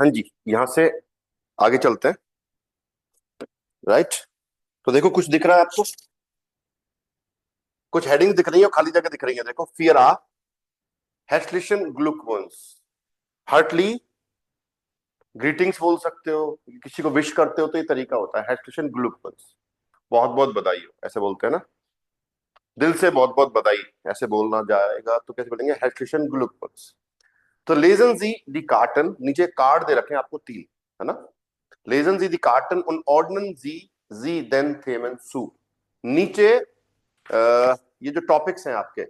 हाँ जी, यहां से आगे चलते हैं। राइट। तो देखो कुछ दिख रहा है आपको, कुछ हेडिंग दिख रही है और खाली जगह दिख रही है। देखो, फियर आ हेस्लिशन ग्लुकवंस, हार्टली ग्रीटिंग्स बोल सकते हो, किसी को विश करते हो तो ये तरीका होता है हेस्लिशन ग्लुकवंस, बहुत बहुत बधाई हो ऐसे बोलते हैं ना, दिल से बहुत बहुत बधाई ऐसे बोलना जाएगा तो कैसे बोलेंगे, हेस्लिशन ग्लुकवंस। तो लेजन जी दी कार्टन, नीचे कार्ड दे रखे हैं आपको तीन, है ना। लेजन जी दी कार्टन उन ऑर्डनन जी जी देन थेमन सू। नीचे ये जो टॉपिक्स हैं आपके,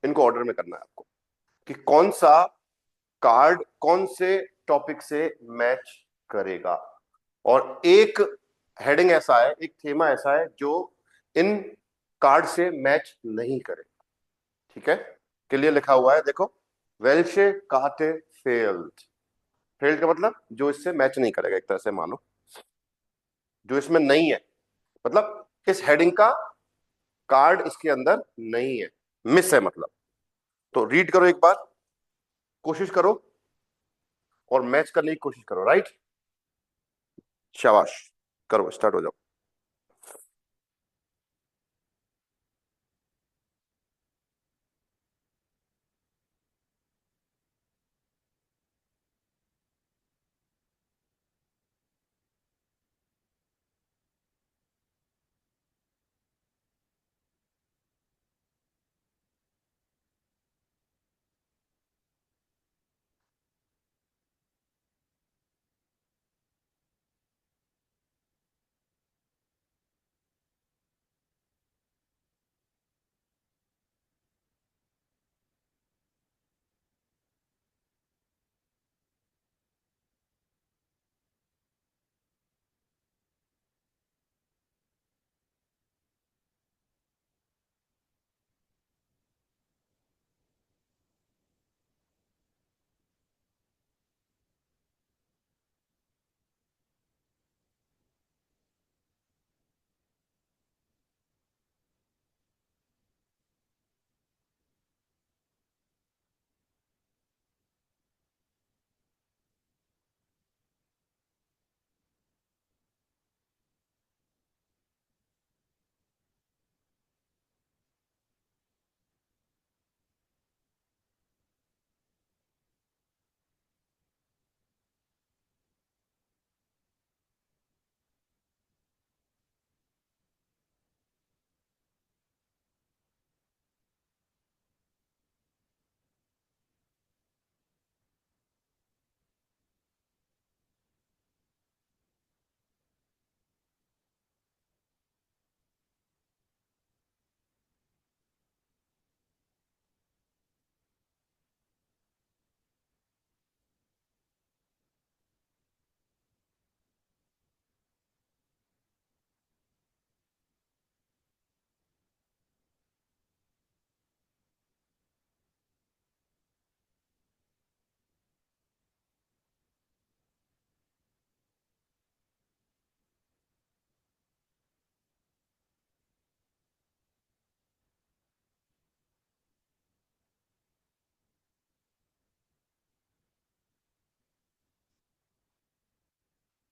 इनको ऑर्डर में करना है आपको कि कौन सा कार्ड कौन से टॉपिक से मैच करेगा। और एक हेडिंग ऐसा है, एक थेमा ऐसा है जो इन कार्ड से मैच नहीं करेगा। ठीक है, क्लियर लिखा हुआ है देखो, वेल्शे काटे फेल्ड। फेल्ड का मतलब जो इससे मैच नहीं करेगा, एक तरह से मानो जो इसमें नहीं है, मतलब इस हेडिंग का कार्ड इसके अंदर नहीं है, मिस है मतलब। तो रीड करो एक बार, कोशिश करो और मैच करने की कोशिश करो। राइट, शाबाश, करो, स्टार्ट हो जाओ।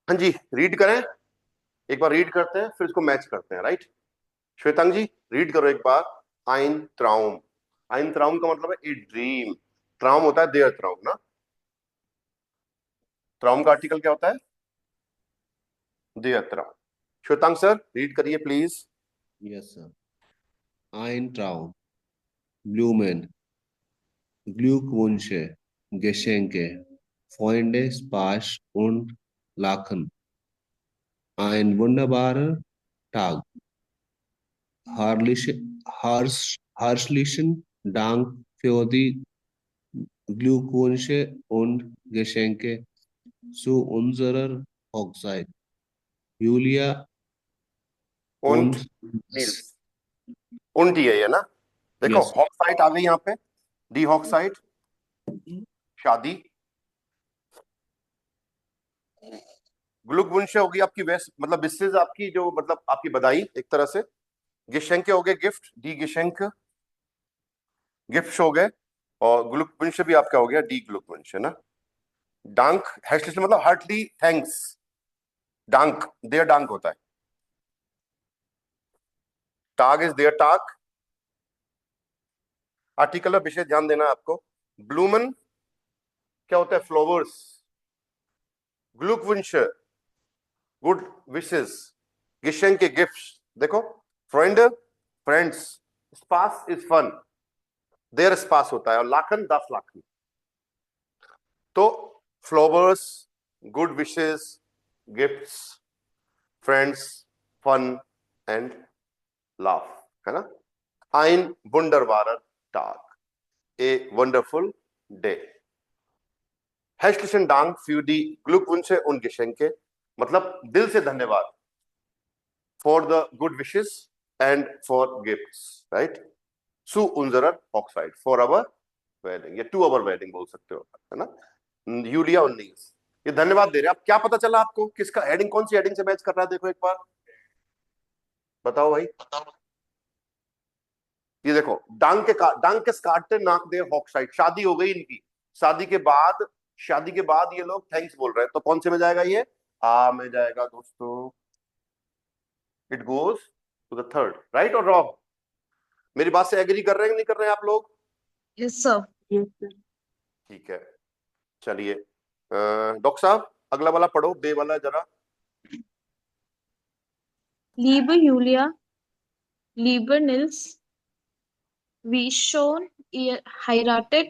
हाँ जी, रीड करें, एक बार रीड करते हैं फिर इसको मैच करते हैं। राइट, श्वेतांग जी रीड करो एक बार। आइन ट्राउम, आइन ट्राउम का मतलब है ए ड्रीम, ट्राउम होता है देयर ट्राउम ना, ट्राउम का आर्टिकल क्या होता है, देयर ट्राउम। श्वेतांग सर रीड करिए please. Yes, sir. Ein Traum, Blumen, Glückwünsche, Geschenke, Freunde, Spaß und Lachen. Ein wunderbarer Tag. Herzlichen Dank für die Glückwünsche und Geschenke zu unserer Hochzeit. Julia Wundt und Niels, उंट ही है ये ना। देखो yes, hoc site आ गई यहाँ पे, D hoc site, शादी। ग्लुकवुंश होगी आपकी वेस्ट, मतलब विशेष आपकी जो, मतलब आपकी बधाई एक तरह से। गिशेंके हो गए गिफ्ट, डी गिशेंक, गिफ्ट हो गए। और ग्लुकवुंश भी आपका हो गया डी ग्लुकवुंश, है ना। डांक हेस्टिश मतलब हार्टली थैंक्स, डांक देयर डांक होता है, टाग इज देयर टाग। आर्टिकल और विशेष ध्यान देना है आपको। ब्लूमन क्या होता है, फ्लावर्स। ग्लुकवुंश गुड विशेस। गिशेंक के गिफ्ट्स, देखो फ्रेंड फ्रेंड्स, स्पास इज फन, देयर स्पास होता है, और लाखन 10 लाखन। तो flowers, good wishes, gifts, friends, fun and laugh, है ना। ein wunderbarer Tag, a wonderful day। Herzlichen Dank für die Glückwünsche und Geschenke, मतलब दिल से धन्यवाद, for the good wishes and for gifts, right? Zu unserer Hochzeit, for our wedding, या to our wedding बोल सकते हो, है ना। यूलिया और नील्स ये धन्यवाद दे रहे हैं। अब क्या पता चला आपको, किसका हेडिंग, कौन सी हेडिंग से मैच कर रहा है, देखो एक बार बताओ भाई। ये देखो, डांकेस काटते नाक दे हॉक्साइड, शादी हो गई इनकी, शादी के बाद, शादी के बाद ये लोग थैंक्स बोल रहे हैं, तो कौन से में जाएगा ये, आ में जाएगा दोस्तों। It goes to the third, right और रॉन्ग। मेरी बात से एग्री कर रहे हैं कि नहीं कर रहे हैं आप लोग? Yes sir. Yes sir. ठीक है, चलिए डॉक्टर साहब अगला वाला पढ़ो, बे वाला जरा। Liebe Julia, lieber Nils, wie schon ihr heiratet,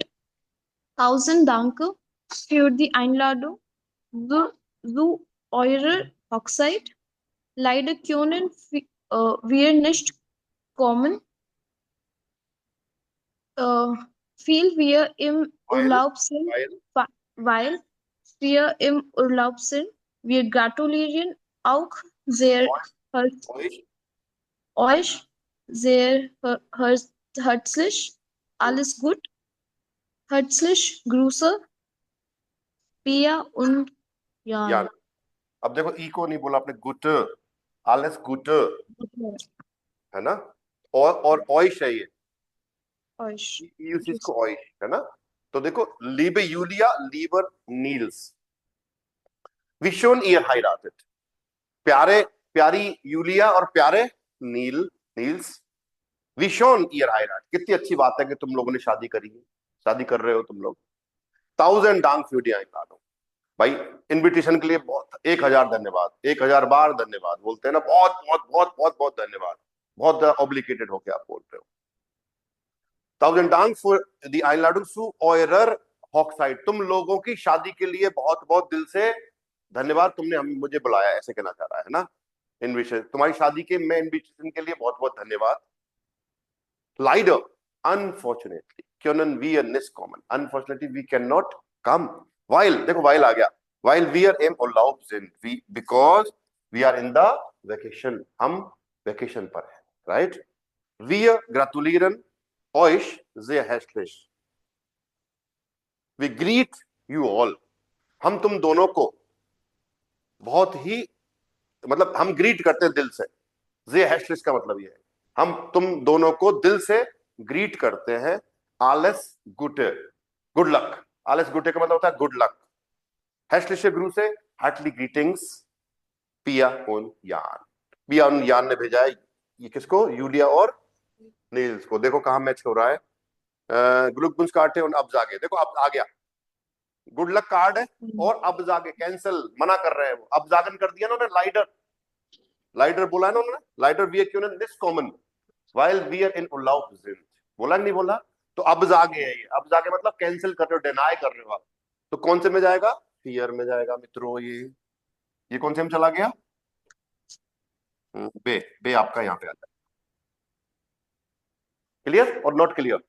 tausend Dank für die Einladung zu eurer Hochzeit. Leider können wir nicht kommen, weil wir im Urlaub sind. Weil wir im Urlaub sind. Wir gratulieren auch sehr euch sehr herzlich. Alles gut. Herzlich Grüße, Pia und Jan. यान। अब देखो ई को नहीं बोला आपने, गुट, आलेस गुट, है ना। और ऑयश है ये, Euch. यूज इसको ऑयश, है ना। तो देखो लीबे यूलिया लीबर नील्स, विशोन ईयर हाइराटेड, प्यारे प्यारी यूलिया और प्यारे नील्स, विशोन ईयर हाइराट, कितनी अच्छी बात है कि तुम लोगों ने शादी करी है, शादी कर रहे हो तुम लोग। थाउजेंड डांग फ्यूडिया दो भाई, इनविटेशन के लिए बहुत 1000 धन्यवाद, 1000 बार धन्यवाद बोलते हैं ना, बहुत बहुत बहुत बहुत बहुत धन्यवाद, बहुत ऑब्लिगेटेड होके आप बोल रहे हो। Thousand Dang for the island सु ऑयरर हॉकसाइड, तुम लोगों की शादी के लिए बहुत बहुत दिल से धन्यवाद, तुमने हम मुझे बुलाया, ऐसे कहना चाह रहा है ना। इनविटेशन, तुम्हारी शादी के मैं इनविटेशन के लिए बहुत बहुत धन्यवाद। लाइडर, अनफॉर्चुनेटली क्योंकि वी आर निस कॉमन, unfortunately we can not come, वाइल, देखो वाइल आ गया, वाइल वी आर एम अलाउड इन, we because we are in the vacation, हम वेकेशन पर हैं, राइट। वी ग्रेटुलिeren euch sehr herzlich, we greet you all, हम तुम दोनों को बहुत ही, मतलब हम ग्रीट करते हैं दिल से, जे हेस्टलिस का मतलब ये है, हम तुम दोनों को दिल से ग्रीट करते हैं। आलेस गुटे, गुड लक, आलेस गुटे का मतलब होता है गुड लक। हेस्टलिश गुरु से हार्टली ग्रीटिंग्स, पिया उन यान, पिया उन यान ने भेजा है ये किसको, यूलिया और नील्स को। देखो कहां मैच हो रहा है, ग्लुकबुंस काटे और अब जागे, देखो अब आ गया, गुड लक कार्ड है, और अब जागे कैंसिल मना कर रहे हैं वो, अब जागन कर दिया ना उन्होंने, लाइडर, लाइडर बोला है ना उन्होंने, लाइडर वी क्यों दिस कॉमन वाइल वी आर इन उल्लाह, बोला नहीं बोला, तो अब जागे है ये, अब जागे मतलब कैंसिल कर रहे हो, डिनाई कर रहे हो आप, तो कौन से में जाएगा, फियर में जाएगा मित्रों। ये कौन से में चला गया, बे, बे आपका यहाँ पे आता है। क्लियर और not clear?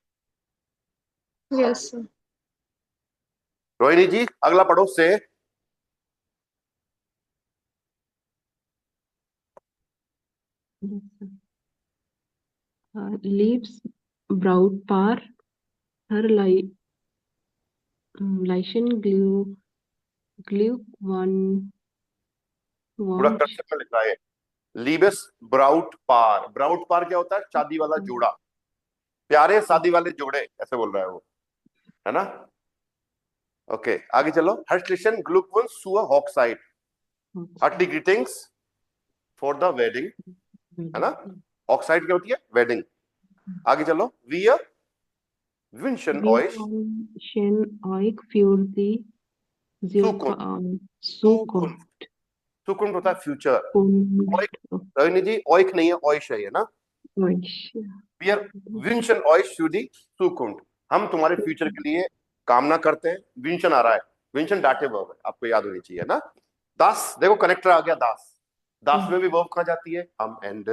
Yes sir. Rohini ji अगला पढ़ो, से Yes, sir. Leaves Brautpaar Herleichen Glühwein पूरा कर्सिव में लिखा है, लीबेस ब्राउट पार, ब्राउट पार क्या होता है, शादी वाला जोड़ा, प्यारे शादी वाले जोड़े, ऐसे बोल रहा है वो, है ना। ओके आगे चलो. Herzlichen Glückwunsch zur Hochzeit. Heartly greetings for the wedding, है ना. ऑक्साइड क्या होती है? वेडिंग. आगे चलो. Wir wünschen euch wünschen euch für die Zukunft. सुकुन होता है फ्यूचर. रोहिणी जी ओइक नहीं है, ओइश है ना. Wir wünschen euch für die Zukunft. हम तुम्हारे फ्यूचर के लिए कामना करते हैं. विंशन आ रहा है. विंशन डाटे वर्ब है, आपको याद होनी चाहिए ना. दास देखो कनेक्टर आ गया. दास. दास में भी वर्ब कहाँ जाती है? हम एंड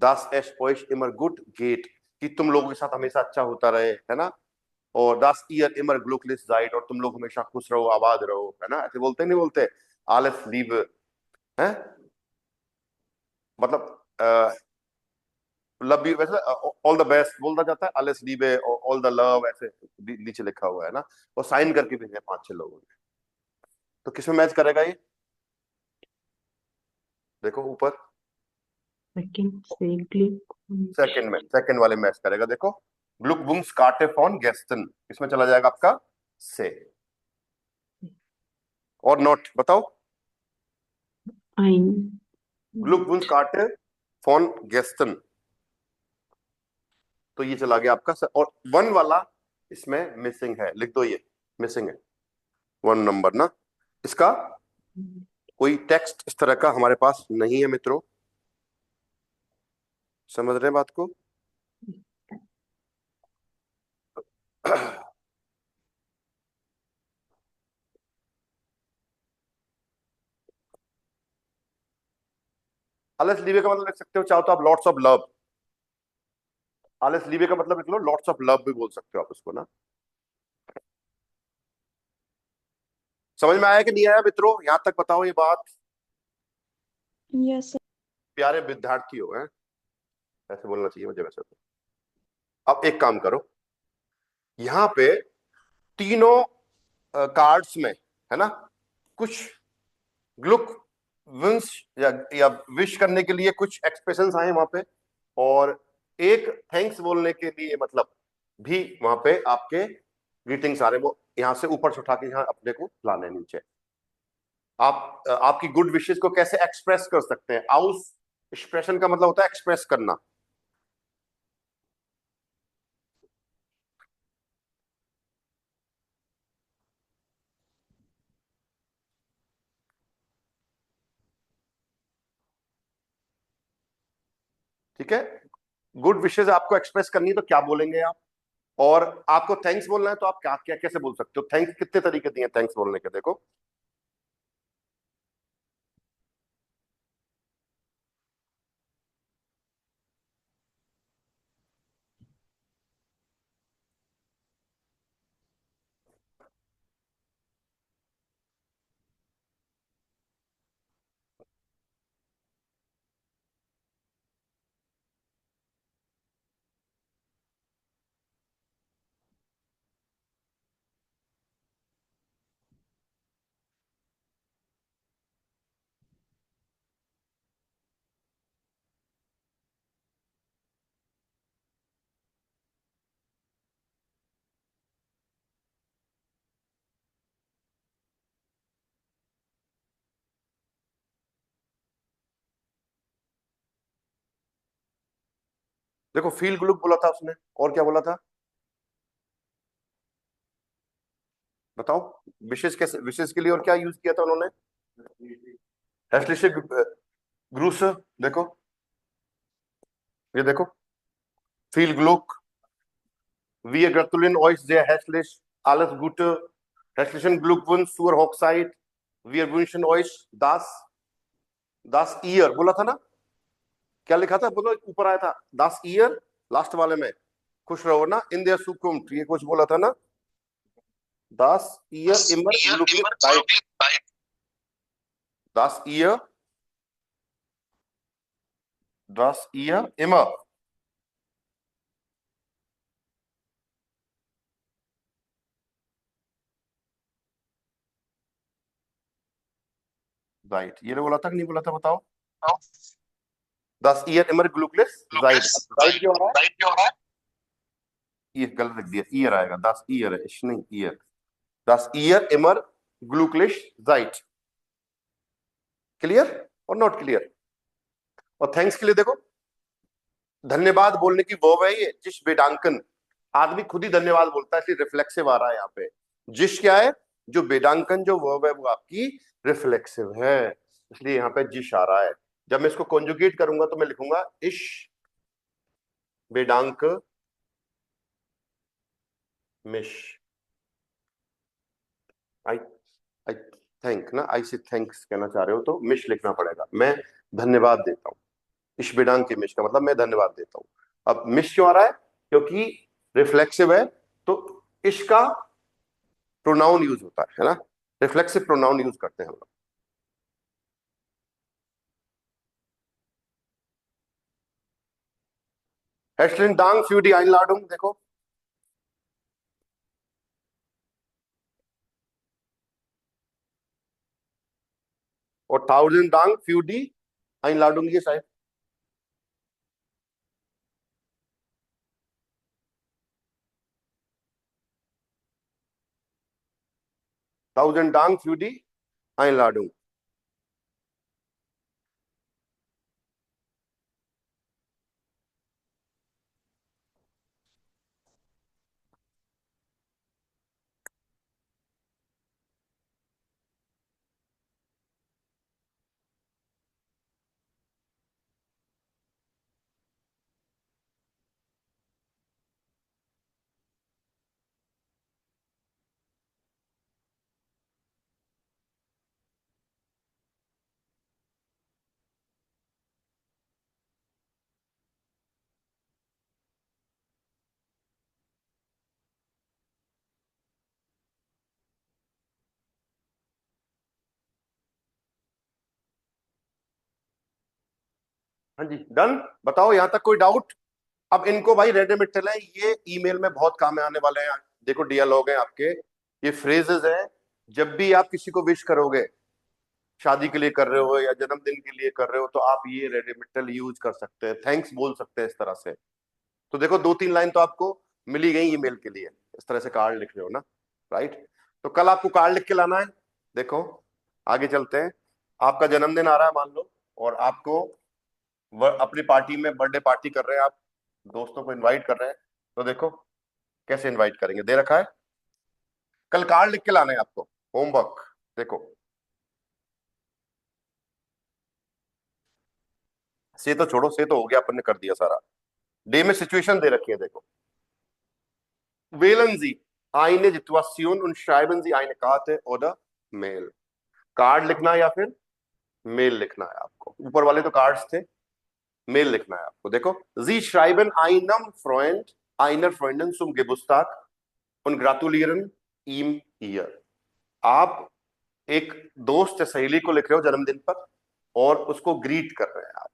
दास एस ओइश इमर गुड गेट, कि तुम लोगों के साथ हमेशा अच्छा होता रहे, है ना. और दास ईयर इमर ग्लुकलिस जाइट, और तुम लोग हमेशा खुश रहो, आबाद रहो, है ना. ऐसे बोलते नहीं बोलते? आलस लीव है, मतलब लव यू वैसे ऑल द बेस्ट बोलता जाता है. आलस लीवे ऑल द लव ऐसे नीचे लिखा हुआ है ना. और साइन करके भेजे 5-6 लोगों ने. तो किसमें मैच करेगा ये? देखो ऊपर सेकंड में, सेकंड वाले मैच करेगा. देखो ग्लुकबुंग्स कार्टे फॉन गेस्टन, इसमें चला जाएगा आपका से. और नॉट बताओ. ग्लुकबुंग्स कार्टे फॉन गेस्टन, तो ये चला गया आपका. और 1 वाला इसमें मिसिंग है, लिख दो ये मिसिंग है 1 नंबर ना. इसका कोई टेक्स्ट इस तरह का हमारे पास नहीं है मित्रों. समझ रहे हैं बात को? आलस लीवे का मतलब लिख सकते हो, चाहो तो आप लॉट्स ऑफ लव. आलस लीवे का मतलब लिख लो लॉट्स ऑफ लव भी बोल सकते हो आप उसको ना. समझ में आया कि नहीं आया मित्रों? यहां तक बताओ ये बात. Yes, sir. प्यारे विद्यार्थी हो, हैं ऐसे बोलना चाहिए मुझे वैसे तो. अब एक काम करो, यहां पे तीनों कार्ड्स में, है ना, कुछ ग्लुक विंस या विश करने के लिए कुछ एक्सप्रेशंस आए वहां पे, और एक थैंक्स बोलने के लिए मतलब भी वहां पे आपके ग्रीटिंग्स आ रहे. वो यहां से ऊपर से उठा के यहां अपने को लाने नीचे. आप आपकी गुड विशेस को कैसे एक्सप्रेस कर सकते हैं? आउस एक्सप्रेशन का मतलब होता है एक्सप्रेस करना. ठीक है. गुड विशेस आपको एक्सप्रेस करनी है तो क्या बोलेंगे आप? और आपको थैंक्स बोलना है तो आप क्या क्या कैसे बोल सकते हो? थैंक्स कितने तरीके दिए थैंक्स बोलने के, देखो. देखो फील गुड बोला था उसने, और क्या बोला था बताओ? विशेष कैसे, विशेष के लिए और क्या यूज किया था उन्होंने? ग्रूस. देखो ये देखो feel ग्लुक, wir gratulieren euch sehr herzlich, alles Gute, herzlichen Glückwunsch zur Hochzeit, wir wünschen euch das ihr बोला था ना. क्या लिखा था बोलो? ऊपर आया था das ihr लास्ट वाले में. खुश रहो ना. इन der Zukunft ये कुछ बोला था ना. das ihr immer glücklich seid, das ihr immer seid. ये बोला था कि नहीं बोला था बताओ? das ihr immer glücklich seid. seid क्यों आ रहा है? ये गलत लिख दिया, ईयर आएगा. das ihr है, नहीं year. Das ihr immer glücklich seid. Clear और नॉट क्लियर? और थैंक्स के लिए देखो, धन्यवाद बोलने की वो है ये जिस वेदांकन, आदमी खुद ही धन्यवाद बोलता है, इसलिए रिफ्लेक्सिव आ रहा है यहाँ पे। जिस क्या है, जो वेदांकन जो वर्ब है वो आपकी रिफ्लेक्सिव है, इसलिए यहाँ पे जिश आ रहा है। जब मैं इसको कॉन्जुगेट करूंगा तो मैं लिखूंगा इश वेदांक मिश। आई आई थैंक ना, आई से थैंक्स कहना चाह रहे हो तो मिश लिखना पड़ेगा। मैं धन्यवाद देता हूँ, इश वेदांक के मिश का मतलब मैं धन्यवाद देता हूँ। अब मिश क्यों आ रहा है? क्योंकि रिफ्लेक्सिव है, तो इश का प्रोनाउन यूज होता है ना, रिफ्लेक्सिव प्रोनाउन यूज करते हैं हम लोग। हेस्टलिन डांग फ्यूडी आइनलाडुंग, देखो और थाउजेंड डांग फ्यूडी आइनलाडुंग, ये शायद थाउजेंड डांग फ्यूडी आइनलाडुंग। हाँ जी, डन। बताओ यहां तक कोई डाउट? अब इनको भाई रेडिमेड है, ये ईमेल में बहुत काम में आने वाले हैं। देखो डियालॉग है आपके, ये फ्रेजेस है। जब भी आप किसी को विश करोगे, शादी के लिए कर रहे हो या जन्मदिन के लिए कर रहे हो, तो आप ये रेडिमेटल यूज कर सकते हैं, थैंक्स बोल सकते हैं इस तरह से। तो देखो 2-3 लाइन तो आपको मिली गई ईमेल के लिए, इस तरह से कार्ड लिख रहे हो ना, राइट? तो कल आपको कार्ड लिख के लाना है। देखो आगे चलते हैं। आपका जन्मदिन आ रहा है मान लो, और आपको अपनी पार्टी में बर्थडे पार्टी कर रहे हैं, आप दोस्तों को इनवाइट कर रहे हैं। तो देखो कैसे इनवाइट करेंगे, दे रखा है। कल कार्ड लिख के लाना है आपको, होमवर्क। देखो से तो छोड़ो, से तो हो गया, अपन ने कर दिया सारा। डे में सिचुएशन दे रखी है, देखो। wählen Sie eine Situation und schreiben Sie eine Karte oder Mail। Card लिखना है या फिर मेल लिखना है आपको। ऊपर वाले तो कार्ड्स थे, मेल लिखना है आपको। देखो Sie schreiben einem Freund, einer Freundin zum Geburtstag und gratulieren ihm hier। आप एक दोस्त या सहेली को लिख रहे हो जन्मदिन पर, और उसको ग्रीट कर रहे हैं आप।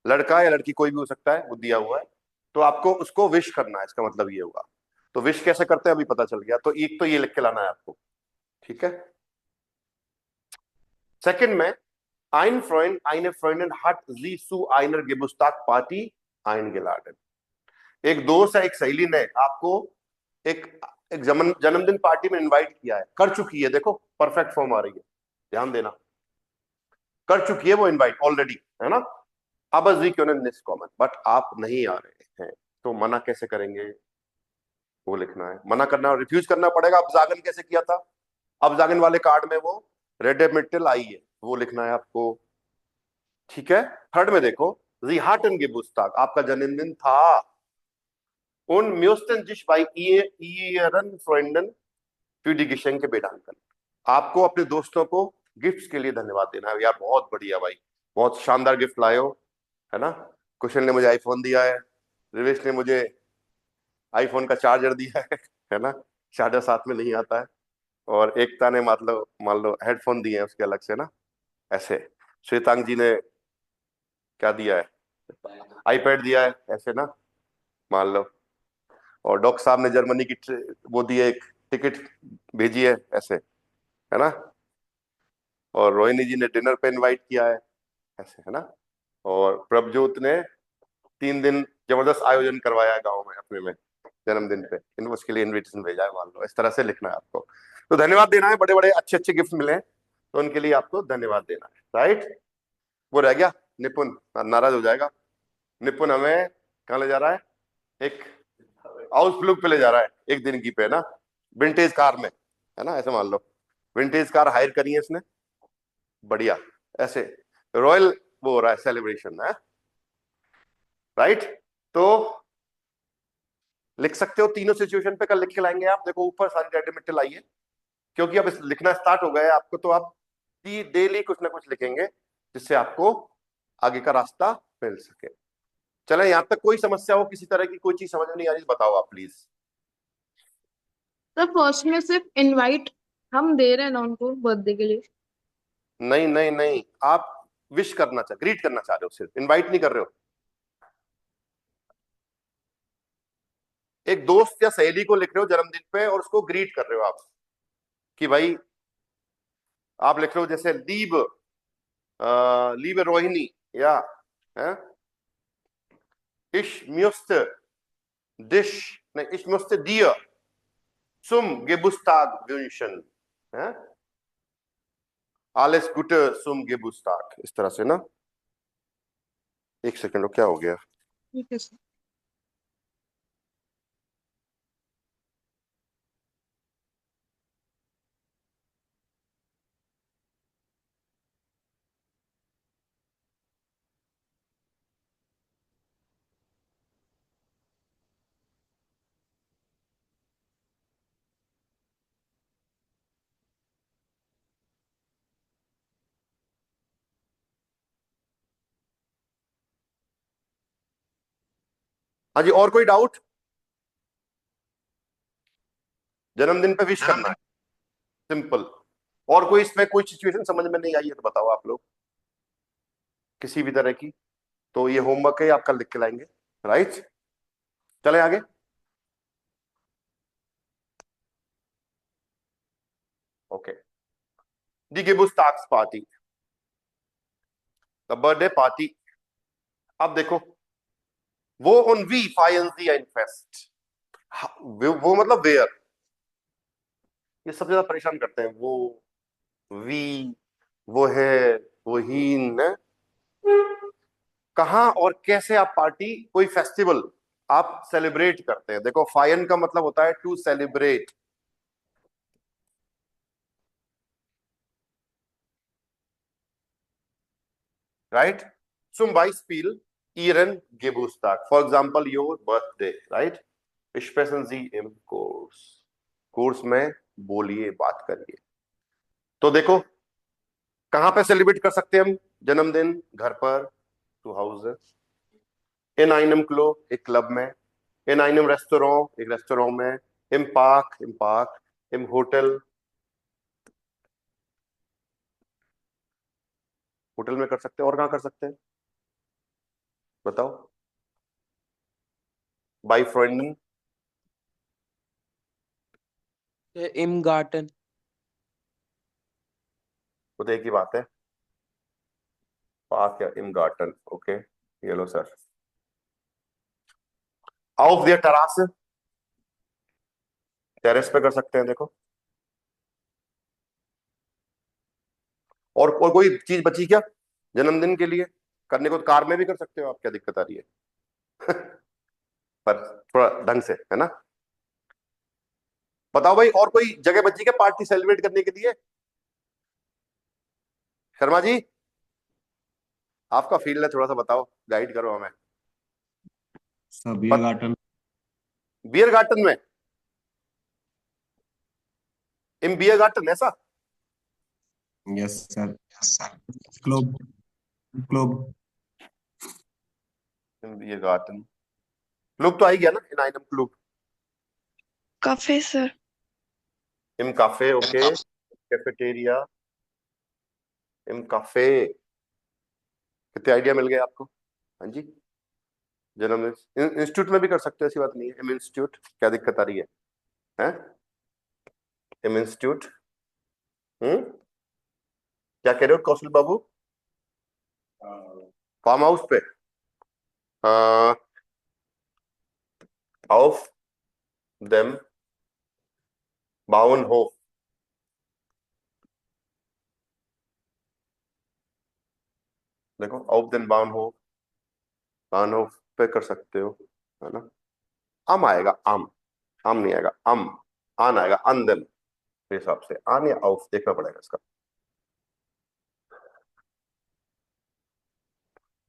लड़का या लड़की कोई भी हो सकता है, वो दिया हुआ है, तो आपको उसको विश करना है, इसका मतलब ये होगा। तो विश कैसे करते हैं अभी पता चल गया। तो एक तो ये लिख के लाना है आपको, ठीक है। सेकंड में ein Freund, eine Freundin hat sie zu einer Geburtstagsparty eingeladen। एक दोस्त है, एक सहेली ने आपको एक एक जन्मदिन पार्टी में इनवाइट किया है, कर चुकी है। देखो परफेक्ट फॉर्म आ रही है, ध्यान देना, कर चुकी है वो इनवाइट ऑलरेडी, है ना। अब जी क्यों निस कॉमन, बट आप नहीं आ रहे हैं, तो मना कैसे करेंगे, वो लिखना है। मना करना, रिफ्यूज करना पड़ेगा। अब जागन कैसे किया था, अब जागन वाले कार्ड में वो रेडेमिटल आई है, वो लिखना है आपको, ठीक है। थर्ड में देखो जी हार्टन Geburtstag, आपका जन्मदिन था। उन म्यूस्टन जिश by इयरन फ्रेंडन für die Geschenke bedanken। आपको अपने दोस्तों को गिफ्ट्स के लिए धन्यवाद देना है। यार बहुत बढ़िया भाई, बहुत शानदार गिफ्ट लाए हो, है ना। कुशल ने मुझे आईफोन दिया है, रिवेश ने मुझे आईफोन का चार्जर दिया है ना, चार्जर साथ में नहीं आता है। और एकता ने मतलब मान लो हेडफोन दिए हैं उसके अलग से ना, ऐसे। श्वेतांग जी ने क्या दिया है, आईपैड दिया है, ऐसे ना, मान लो। और डॉक साहब ने जर्मनी की वो दी है, एक टिकट भेजी है, ऐसे, है ना। और रोहिणी जी ने डिनर पे इनवाइट किया है, ऐसे, है ना। और प्रभजोत ने 3 दिन जबरदस्त आयोजन करवाया है गांव में अपने में, जन्मदिन पे, इन उसके लिए इनविटेशन भेजा है, मान लो। इस तरह से लिखना है आपको। तो धन्यवाद देना है, बड़े बड़े अच्छे अच्छे गिफ्ट मिले हैं तो उनके लिए आपको धन्यवाद देना है, राइट। वो रह गया निपुण, नाराज हो जाएगा। निपुण हमें कहाँ ले जा रहा है, एक आउटलुक पे ले जा रहा है, एक दिन की पे ना, विंटेज कार में, है ना, ऐसे मान लो विंटेज कार हायर करी है इसने, बढ़िया, ऐसे रॉयल वो हो रहा है सेलिब्रेशन है, राइट। तो लिख सकते हो तीनों सिचुएशन पे, कल लिख के लाएंगे आप, देखो ऊपर सारी रेडी मिट्टी लाइए, क्योंकि अब लिखना स्टार्ट हो गया है आपको, तो आप डेली कुछ ना कुछ लिखेंगे जिससे आपको आगे का रास्ता मिल सके। चले, यहां तक कोई समस्या हो, किसी तरह की कोई चीज समझ में नहीं आ रही, बताओ आप प्लीज। सर फर्स्ट में सिर्फ इनवाइट हम दे रहे हैं ना उनको बर्थडे के लिए। नहीं नहीं नहीं, आप विश करना चाह, ग्रीट करना चाह रहे हो, सिर्फ इनवाइट नहीं कर रहे हो। एक दोस्त या सहेली को लिख रहे हो जन्मदिन पे और उसको ग्रीट कर रहे हो आप, कि भाई आप लिख रहे हो जैसे लीब, लीब रोहिणी, या ich möchte dich, नहीं, ich möchte dir zum Geburtstag wünschen, alles Gute zum Geburtstag, इस तरह से ना। एक सेकंड, क्या हो गया? ठीक है सर। हाँ जी, और कोई डाउट? जन्मदिन पे विश करना है, सिंपल। और कोई इसमें कोई सिचुएशन समझ में नहीं आई है तो बताओ आप लोग, किसी भी तरह की, तो ये होमवर्क है, आप कल लिख के लाएंगे, राइट। चले आगे। ओके, दी Geburtstagsparty, द बर्थडे पार्टी। अब देखो, वो ऑन वी फायन दी फेस्ट, वो मतलब वेयर, ये सबसे ज्यादा परेशान करते हैं, वो वी, वो है, वो हीन है। कहां और कैसे आप पार्टी, कोई फेस्टिवल आप सेलिब्रेट करते हैं। देखो फायन का मतलब होता है to celebrate, right. zum Beispiel ihren Geburtstag, for example your birthday, right, sprechen Sie im Kurs, course में बोलिए, बात करिए। तो देखो कहां पे सेलिब्रेट कर सकते हैं हम जन्मदिन, घर पर, टू हाउस, इन आइनम क्लब, एक क्लब में, इन आइनम रेस्टोरेंट, एक रेस्टोरेंट में, इम पार्क, इम पार्क, इम होटल, होटल में कर सकते हैं, और कहां कर सकते हैं बताओ, बाई फ्रेंड, इम गार्डन। तो एक ही बात है, पार्क या इम गार्डन, ओके, येलो सर। ऑफ दियर टेरास, टेरेस पे कर सकते हैं, देखो। और कोई चीज बची क्या जन्मदिन के लिए करने को? कार में भी कर सकते हो आप, क्या दिक्कत आ रही है? पर थोड़ा ढंग से, है ना। बताओ भाई, और कोई जगह बची क्या पार्टी सेलिब्रेट करने के लिए? शर्मा जी, आपका फील्ड है, थोड़ा सा बताओ, गाइड करो हमें। Beer garden. बियर गार्डन में, इन बियर गार्डन, ऐसा? Yes sir. Club, club. इन बियर गार्डन, क्लूब तो आ ही गया ना, इन आइटम क्लूब। काफे सर। इन काफे, ओके, कैफेटेरिया, इन काफे। कितने आइडिया मिल गए आपको? हाँ जी, जन्मदिन इंस्टीट्यूट में भी कर सकते हो, ऐसी बात नहीं है। इम इंस्टीट्यूट, क्या दिक्कत आ रही है, हैं? इम इंस्टीट्यूट, क्या कह रहे हो कौशल बाबू? फार्म हाउस पे, ऑफ देम बाउनहोफ, देखो auf देन बाउनहोफ पे कर सकते हो, है ना। आम आएगा, आम। आम नहीं आएगा, आम। आन आएगा, अन देन। मेरे हिसाब से आन या auf देखना पड़ेगा इसका।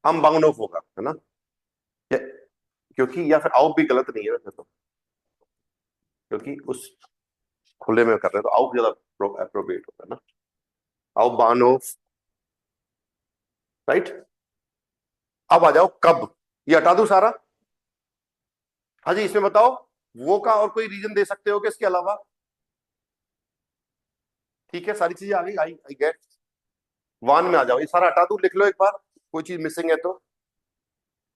आम बाउनहोफ होगा, है ना। या, क्योंकि या फिर auf भी गलत नहीं है वैसे तो, क्योंकि उस खुले में कर रहे हैं तो auf ज्यादा अप्रोप्रिएट होगा ना। auf बाउनहोफ, राइट। अब आ जाओ कब, ये हटा दूं सारा। हाँ जी, इसमें बताओ वो का और कोई रीजन दे सकते हो कि इसके अलावा। ठीक है, सारी चीजें आ गई, आई आई गेट। वन में आ जाओ, ये सारा हटा दूं, लिख लो एक बार, कोई चीज मिसिंग है तो।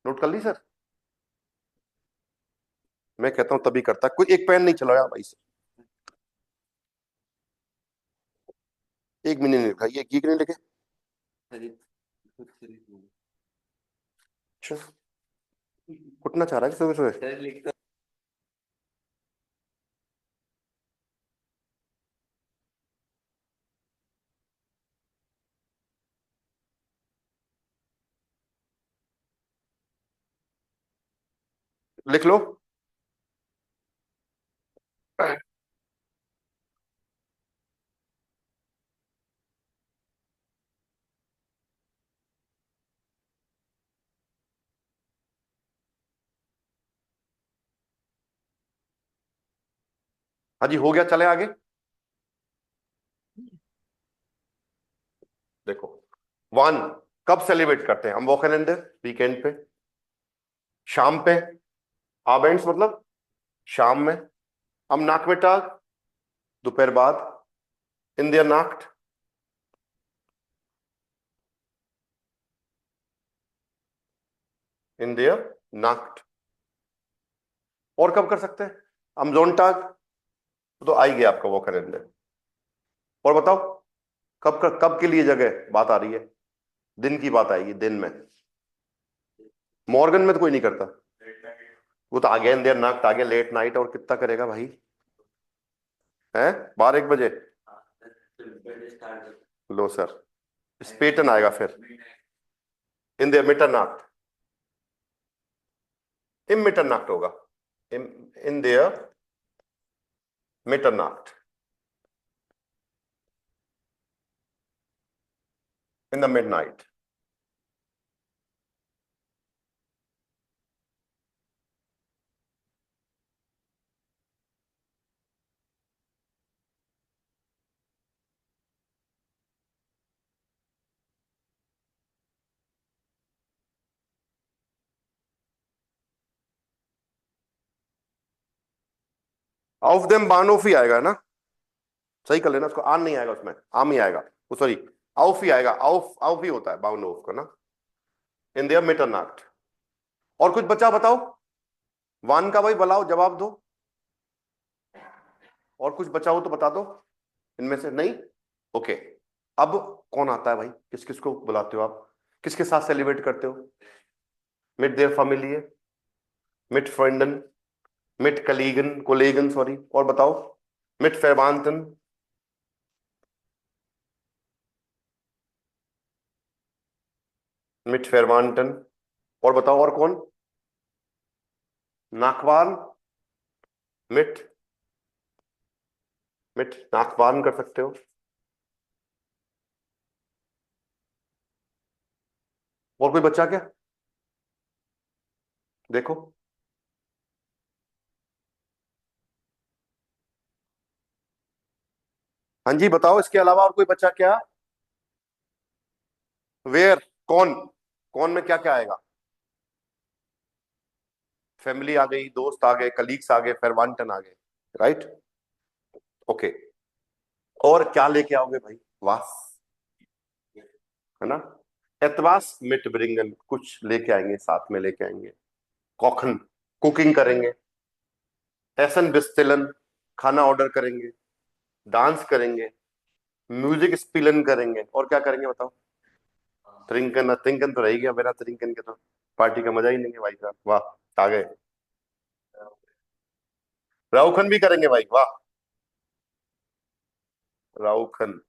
नोट कर ली सर। मैं कहता हूं तभी करता, कोई एक पेन नहीं चलाया भाई से। एक मिनट नहीं लिखा, ये की नहीं लिखे। अच्छा, कुटना चाह रहा है सुबह सुबह। लिख लो। हाँ जी, हो गया, चले आगे। देखो, वन कब सेलिब्रेट करते हैं हम, वोकेनेंडर वीकेंड पे, शाम पे। आबेंड्स मतलब शाम में। हम नाक में टाग, दोपहर बाद। इन दियर नाक्ट, इन दियर नाक्ट। और कब कर सकते हैं हम, जोन टाग, तो आई गया आपका वोकेनेंडर। और बताओ कब के लिए जगह बात आ रही है, दिन की बात आएगी, दिन में। मॉर्गन में तो कोई नहीं करता, वो तो आ गया इन देयर नाक्ट, आ गया लेट नाइट। और कितना करेगा भाई, है 12-1 बजे। लो सर, स्पेटन आएगा फिर। इन देयर मिटरनाक्ट, इन मिटरनाक्ट होगा। इन देयर मिटरनाक्ट, इन द मिडनाइट। ऑफ देम बानोफ ही आएगा ना, सही कर लेना उसको, आन नहीं आएगा उसमें, आम ही आएगा। सॉरी, आउफ ही आएगा, आउफ आउफ ही होता है बाउनोफ का ना। इन देयर मिटरनाक्ट। और कुछ बचा बताओ, वान का भाई बुलाओ, जवाब दो। और कुछ बचा हो तो बता दो इनमें से, नहीं। ओके, अब कौन आता है भाई, किस किस को बुलाते हो आप, किसके साथ सेलिब्रेट करते हो। मिट देयर फैमिली, मिट फ्रेंडन, मिट कलीगन कोलेगन सॉरी। और बताओ, मिट फेरवांतन, मिट फेरवांटन। और बताओ और कौन, नाकवान, मिट मिट नाकवान कर सकते हो। और कोई बच्चा क्या, देखो। हाँ जी बताओ, इसके अलावा और कोई बच्चा क्या। वेयर, कौन, कौन में क्या क्या आएगा। फैमिली आ गई, दोस्त आ गए, कलीग्स आ गए, फेरवांटन आ गए, राइट। ओके, और क्या लेके आओगे भाई, वास, है ना। एतवास मिट ब्रिंगन, कुछ लेके आएंगे, साथ में लेके आएंगे। कॉखन, कुकिंग करेंगे। एसन बिस्तिलन, खाना ऑर्डर करेंगे। डांस करेंगे। म्यूजिक स्पिलन करेंगे। और क्या करेंगे बताओ। त्रिंकन, त्रिंकन तो रह ही गया, मेरा त्रिंकन के तो पार्टी का मजा ही नहीं है भाई साहब, वाह आ गए। राउखन भी करेंगे भाई, वाह। राउखन।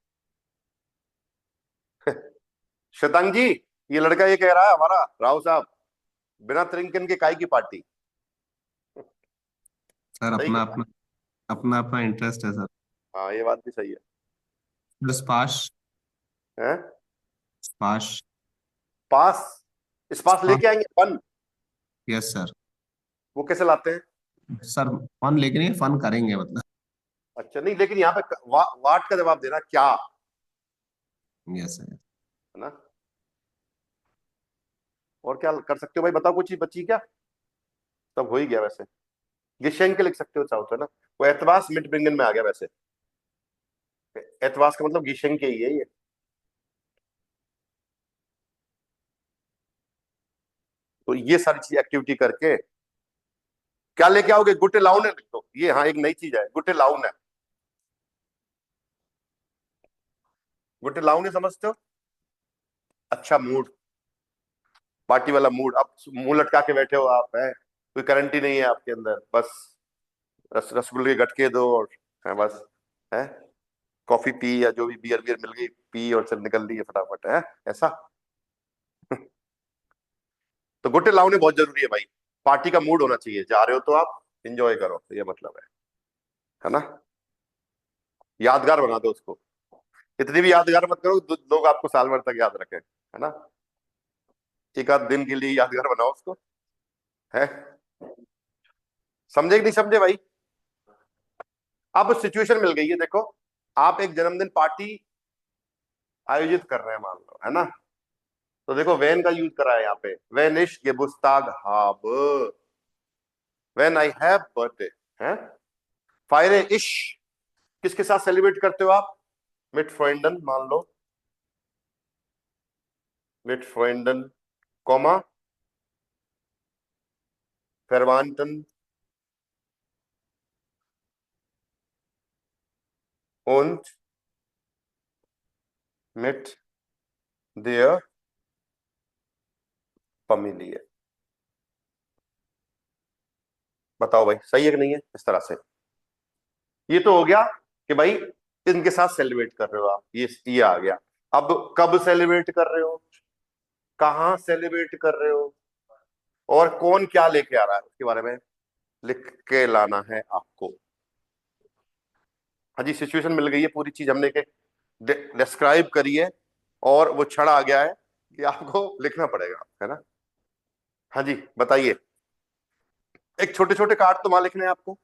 शतांग जी, ये लड़का ये कह रहा है हमारा राव साहब, बिना त्रिंकन के काय की पार्टी। सर सही अपना कहा। अपना अपना इंटरेस्ट है सर। हाँ ये बात भी सही स्पाश है। स्पाश पास, इस पास लेके आएंगे फन। Yes sir. वो कैसे लाते हैं? सर फन लेके नहीं, फन करेंगे मतलब। अच्छा नहीं, लेकिन यहाँ पे वाट का जवाब देना, क्या, यस सर। है ना। और क्या कर सकते हो भाई, बताओ, कुछ चीज बची क्या? सब हो ही गया वैसे। गिशेंक लिख सकते हो चाहो तो, है ना। वो एतवास मिटबिंगन में आ गया वैसे। एतवास का मतलब गिशेंक ही है ये। तो ये सारी चीज एक्टिविटी करके क्या लेके आओगे? गुटे लाउन है लिख दो, ये हाँ एक नई चीज है, गुटे लाउन है। गुटे लाउन है, समझते हो? अच्छा मूड, पार्टी वाला मूड। अब मुंह लटका के बैठे हो आप, है कोई गारंटी नहीं है आपके अंदर, बस रसगुल्ले के गटके दो और है बस, है कॉफी पी या जो भी बियर बियर मिल गई पी और चल निकल ली फटाफट, है ऐसा। तो गुटे लाउने बहुत जरूरी है भाई। पार्टी का मूड होना चाहिए, जा रहे हो तो आप एंजॉय करो, ये मतलब है ना। यादगार बना दो उसको। इतनी भी यादगार मत करो लोग आपको साल भर तक याद रखें, है ना। एक आध दिन के लिए यादगार बनाओ उसको, है। समझे कि नहीं समझे भाई? अब सिचुएशन मिल गई है, देखो आप एक जन्मदिन पार्टी आयोजित कर रहे हैं मान लो, है ना। तो देखो वेन का यूज करा है यहाँ पे, वेन इश गेबुस्ताग हाब, वेन आई हैव बर्थडे, है। फायरे इश किसके साथ सेलिब्रेट करते हो आप? मिट फ्रेंडन मान लो, मिट फ्रेंडन comma फेरवांटन und mit der Familie। बताओ भाई सही है कि नहीं है? इस तरह से ये तो हो गया कि भाई इनके साथ सेलिब्रेट कर रहे हो आप, ये आ गया। अब कब सेलिब्रेट कर रहे हो, कहां सेलिब्रेट कर रहे हो, और कौन क्या लेके आ रहा है उसके बारे में लिख के लाना है आपको। हाँ जी, सिचुएशन मिल गई है, पूरी चीज हमने के डिस्क्राइब करी है, और वो क्षण आ गया है कि आपको लिखना पड़ेगा, है ना। हाँ जी बताइए। एक छोटे छोटे कार्ड तो वहां लिखने हैं आपको,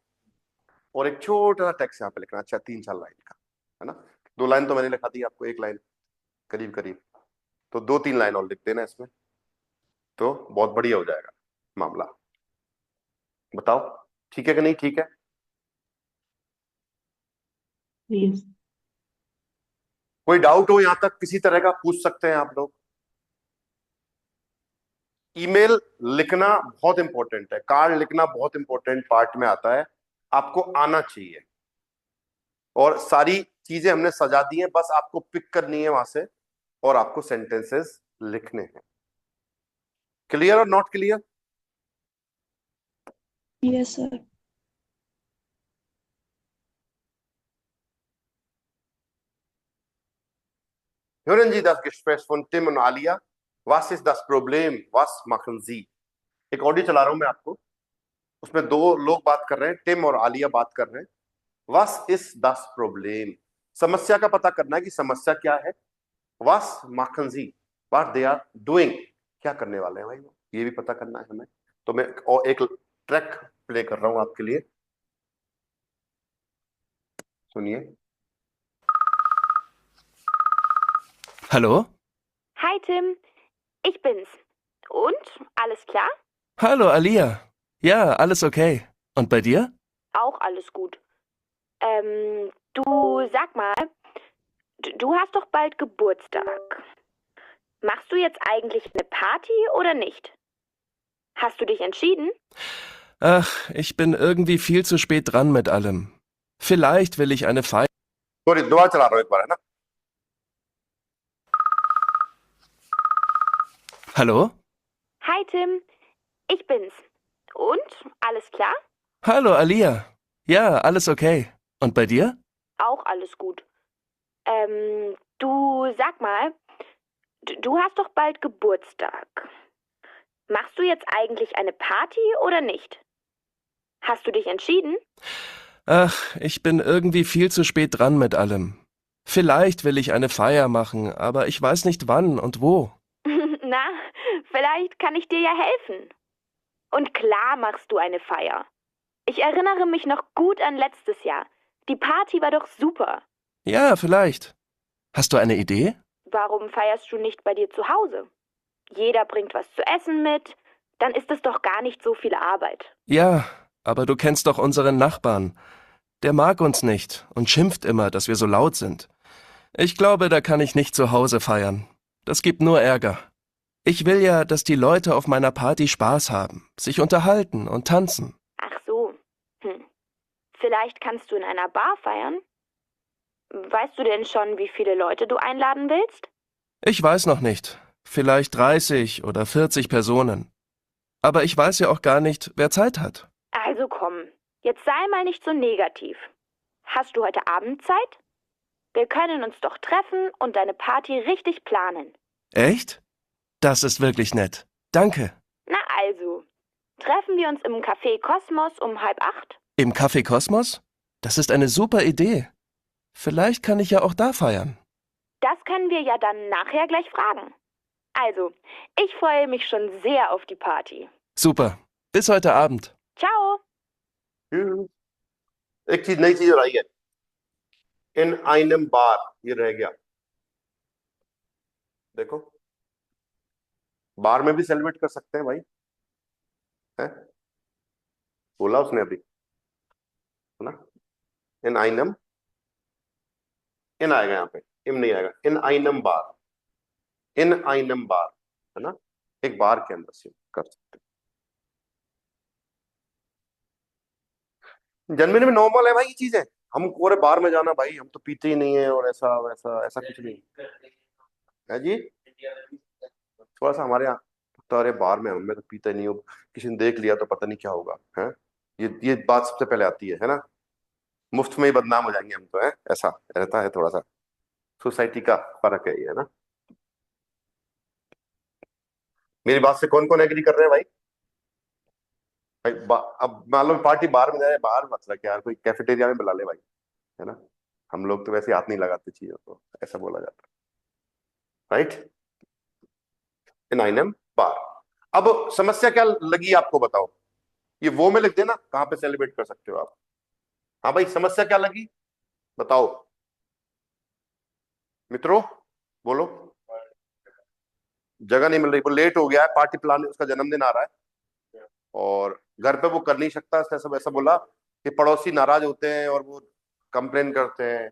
और एक छोटा सा टेक्स्ट यहाँ पे लिखना, अच्छा 3-4 लाइन का, है ना। 2 लाइन तो मैंने लिखा दी आपको, 1 लाइन करीब करीब, तो 2-3 लाइन और लिख देना इसमें, तो बहुत बढ़िया हो जाएगा मामला। बताओ ठीक है कि नहीं ठीक है? Yes. कोई डाउट हो यहां तक किसी तरह का, पूछ सकते हैं आप लोग। ईमेल लिखना बहुत इंपॉर्टेंट है, कार्ड लिखना बहुत इंपॉर्टेंट पार्ट में आता है, आपको आना चाहिए। और सारी चीजें हमने सजा दी हैं, बस आपको पिक करनी है वहां से, और आपको सेंटेंसेस लिखने हैं। क्लियर और not clear? Yes, sir. Hören Sie das Gespräch von Tim und Alia? Was ist das Problem? Was machen Sie? एक ऑडियो चला रहा हूं मैं आपको, उसमें 2 लोग बात कर रहे हैं, टिम और आलिया बात कर रहे हैं। Was ist das Problem? समस्या का पता करना है कि समस्या क्या है। Was machen Sie? What they are doing? क्या करने वाले हैं भाई वो, ये भी पता करना है हमें। तो मैं और एक ट्रैक प्ले कर रहा हूं आपके लिए, सुनिए। Hallo? Hi Tim, ich bin's. Und? Alles klar? Hallo, Alia. Ja, alles okay. Und bei dir? Auch alles gut. Du sag mal, du hast doch bald Geburtstag. Machst du jetzt eigentlich eine Party oder nicht? Hast du dich entschieden? Ach, ich bin irgendwie viel zu spät dran mit allem. Vielleicht will ich eine Feier. Sorry दोबारा चला रहा हूं एक बार, है ना। Hallo? Hi Tim, ich bin's. Und? Alles klar? Hallo, Alia. Ja, alles okay. Und bei dir? Auch alles gut. Du sag mal, Du hast doch bald Geburtstag. Machst du jetzt eigentlich eine Party oder nicht? Hast du dich entschieden? Ach, ich bin irgendwie viel zu spät dran mit allem. Vielleicht will ich eine Feier machen, aber ich weiß nicht wann und wo. Na, vielleicht kann ich dir ja helfen. Und klar machst du eine Feier. Ich erinnere mich noch gut an letztes Jahr. Die Party war doch super. Ja, vielleicht. Hast du eine Idee? Warum feierst du nicht bei dir zu Hause? Jeder bringt was zu essen mit, dann ist es doch gar nicht so viel Arbeit. Ja, aber du kennst doch unseren Nachbarn. Der mag uns nicht und schimpft immer, dass wir so laut sind. Ich glaube, da kann ich nicht zu Hause feiern. Das gibt nur Ärger. Ich will ja, dass die Leute auf meiner Party Spaß haben, sich unterhalten und tanzen. Ach so. Vielleicht kannst du in einer Bar feiern? Weißt du denn schon, wie viele Leute du einladen willst? Ich weiß noch nicht. Vielleicht 30 oder 40 Personen. Aber ich weiß ja auch gar nicht, wer Zeit hat. Also komm, jetzt sei mal nicht so negativ. Hast du heute Abend Zeit? Wir können uns doch treffen und deine Party richtig planen. Echt? Das ist wirklich nett. Danke. Na also, treffen wir uns im Café Kosmos um 7:30? Im Café Kosmos? Das ist eine super Idee. Vielleicht kann ich ja auch da feiern. Das können wir ja dann nachher gleich fragen. Also, ich freue mich schon sehr auf die Party. Super. Bis heute Abend. Ciao! एक चीज नई चीज हो रही है इन आइनम बार ये रह गया देखो बार में भी सेलिब्रेट कर सकते हैं भाई है बोला उसने अभी है ना इन आइनम इन आएगा यहाँ पे इम नहीं आएगा इन आइनम बार है ना एक बार के अंदर से कर सकते हैं जन्मदिन में नॉर्मल है भाई ये चीजें हम पूरे बार में जाना भाई हम तो पीते ही नहीं है और ऐसा वैसा ऐसा कुछ नहीं है जी थोड़ा सा हमारे यहाँ तो अरे बार में हमें तो पीते नहीं हो किसी ने देख लिया तो पता नहीं क्या होगा है ये बात सबसे पहले आती है ना मुफ्त में ही बदनाम हो जाएंगे हम तो है ऐसा रहता है थोड़ा सा सोसाइटी का फर्क है ये है ना मेरी बात से कौन कौन एग्री कर रहे हैं भाई अब मान लो पार्टी बाहर में जाए बाहर मतलब क्या यार कोई कैफेटेरिया में बुला ले भाई है ना हम लोग तो वैसे हाथ नहीं लगाते चीजों को ऐसा बोला जाता है राइट इन आइनम बार अब समस्या क्या लगी आपको बताओ ये वो में लिख देना कहां पे सेलिब्रेट कर सकते हो आप हाँ भाई समस्या क्या लगी बताओ मित्रों बोलो जगह नहीं मिल रही वो लेट हो गया है पार्टी प्लान उसका जन्मदिन आ रहा है और घर पे वो कर नहीं सकता सब ऐसा बोला कि पड़ोसी नाराज होते हैं और वो कंप्लेन करते हैं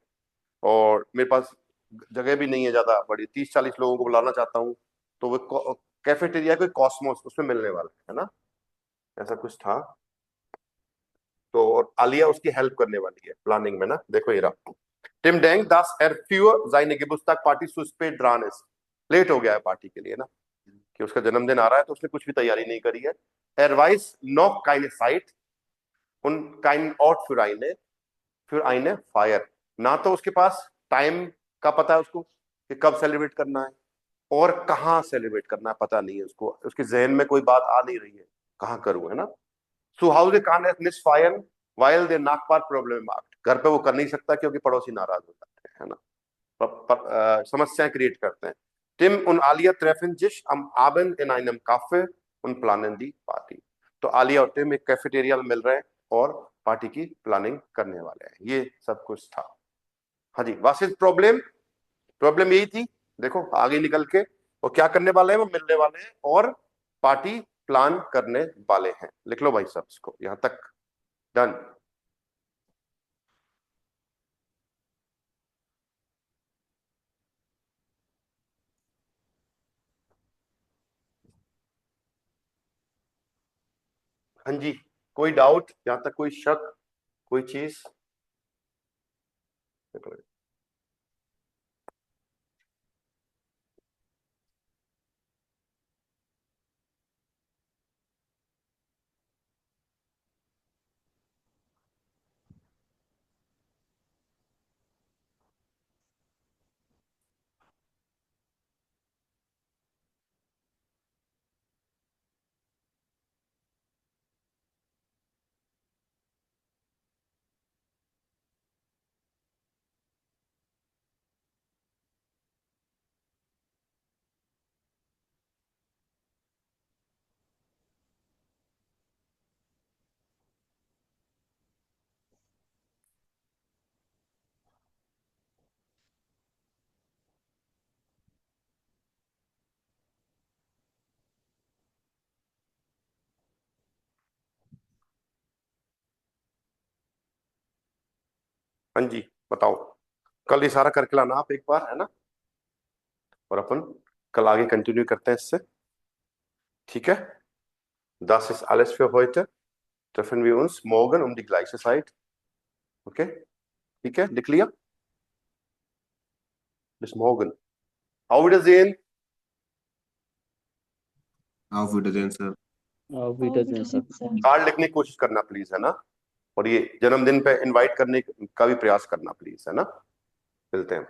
और मेरे पास जगह भी नहीं है ज्यादा बड़ी 30-40 लोगों को बुलाना चाहता हूँ तो वो कैफेटेरिया कोई कॉस्मोस उसमें मिलने वाला है ना ऐसा कुछ था तो और आलिया उसकी हेल्प करने वाली है प्लानिंग में ना देखो ये रहा टिम डेंग दास एरफ्यूअर seine Geburtstagparty zu spät dran ist late हो गया है पार्टी के लिए ना कि उसका जन्मदिन आ रहा है तो उसने कुछ भी तैयारी नहीं करी है er weiß noch keine Zeit und kein Ort für eine Feier ना तो उसके पास टाइम का पता है उसको कि कब सेलिब्रेट करना है और कहाँ सेलिब्रेट करना है पता नहीं है उसको उसके जहन में कोई बात आ नहीं रही है कहाँ करूं है ना Zu Hause kann er nicht feiern, weil der Nachbar Probleme macht. घर पे वो कर नहीं सकता क्योंकि पड़ोसी नाराज हो जाते हैं है ना समस्याएं क्रिएट करते हैं Tim und Alia treffen sich am Abend in einem Café und planen die Party. तो आलिया और टिम एक कैफेटेरिया में मिल रहे हैं और पार्टी की प्लानिंग करने वाले हैं ये सब कुछ था हाँ जी वाट इज प्रॉब्लम यही थी देखो आगे निकल के वो क्या करने वाले हैं वो मिलने वाले हैं और पार्टी प्लान करने वाले हैं लिख लो भाई सब इसको यहां तक डन हाँ जी कोई डाउट यहां तक कोई शक कोई चीज हाँ जी, बताओ। कल ये सारा करके लाना आप एक बार, है ना, और अपन कल आगे कंटिन्यू करते हैं इससे, ठीक है। Das ist alles für heute. Treffen wir uns morgen um die gleiche Zeit. Okay? ठीक है, लिख लिया? Bis morgen. Auf Wiedersehen. Auf Wiedersehen, sir. Auf Wiedersehen, sir. Card लिखने की कोशिश करना प्लीज, है ना, और ये जन्मदिन पे इनवाइट करने का भी प्रयास करना प्लीज, है ना। मिलते हैं।